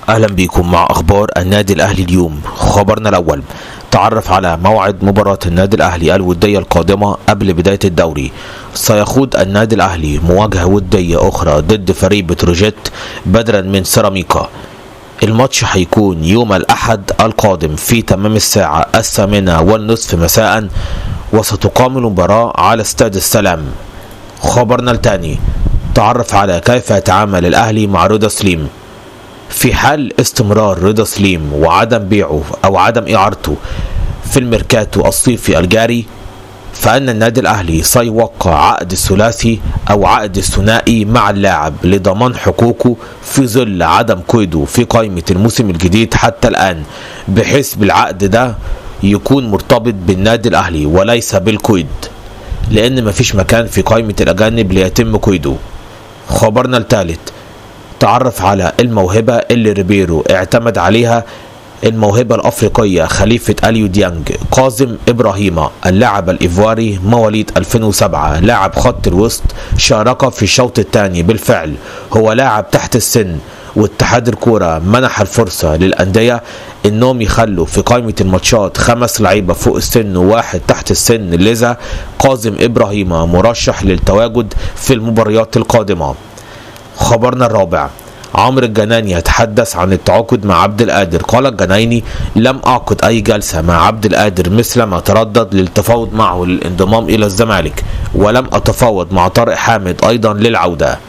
أهلا بكم مع أخبار النادي الأهلي اليوم. خبرنا الأول: تعرف على موعد مباراة النادي الأهلي الودية القادمة قبل بداية الدوري. سيخوض النادي الأهلي مواجهة ودية أخرى ضد فريق بتروجيت بدلا من سيراميكا. الماتش هيكون يوم الأحد القادم في تمام الساعة 8:30 مساء، وستقام المباراة على استاد السلام. خبرنا الثاني: تعرف على كيف يتعامل الأهلي مع رضا سليم. في حال استمرار رضا سليم وعدم بيعه أو عدم إعارته في الميركاتو الصيفي الجاري، فإن النادي الأهلي سيوقع عقد ثلاثي أو عقد ثنائي مع اللاعب لضمان حقوقه في ظل عدم قيده في قائمة الموسم الجديد حتى الآن، بحيث بالعقد ده يكون مرتبط بالنادي الأهلي وليس بالقيد، لأن مفيش مكان في قائمة الأجانب ليتم قيده. خبرنا الثالث: تعرف على الموهبة اللي ريبيرو اعتمد عليها، الموهبة الأفريقية خليفة أليو ديانج. كاظم إبراهيم اللاعب الإيفواري مواليد 2007، لاعب خط الوسط، شارك في الشوط الثاني بالفعل، هو لاعب تحت السن، واتحاد الكورة منح الفرصة للأندية انهم يخلوا في قائمة الماتشات 5 لعيبة فوق السن و1 تحت السن، لذا كاظم إبراهيم مرشح للتواجد في المباريات القادمة. خبرنا الرابع: عمرو الجنايني يتحدث عن التعاقد مع عبد القادر. قال الجنايني: لم أعقد أي جلسة مع عبد القادر مثل ما تردد للتفاوض معه للانضمام إلى الزمالك، ولم أتفاوض مع طارق حامد أيضا للعودة.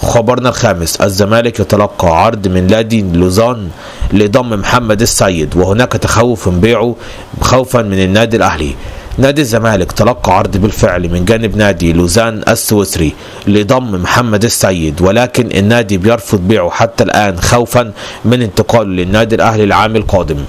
خبرنا الخامس: الزمالك يتلقى عرض من نادي لوزان لضم محمد السيد، وهناك تخوف من بيعه خوفا من النادي الأهلي. نادي الزمالك تلقى عرض بالفعل من جانب نادي لوزان السويسري لضم محمد السيد، ولكن النادي بيرفض بيعه حتى الآن خوفا من انتقاله للنادي الأهلي العام القادم.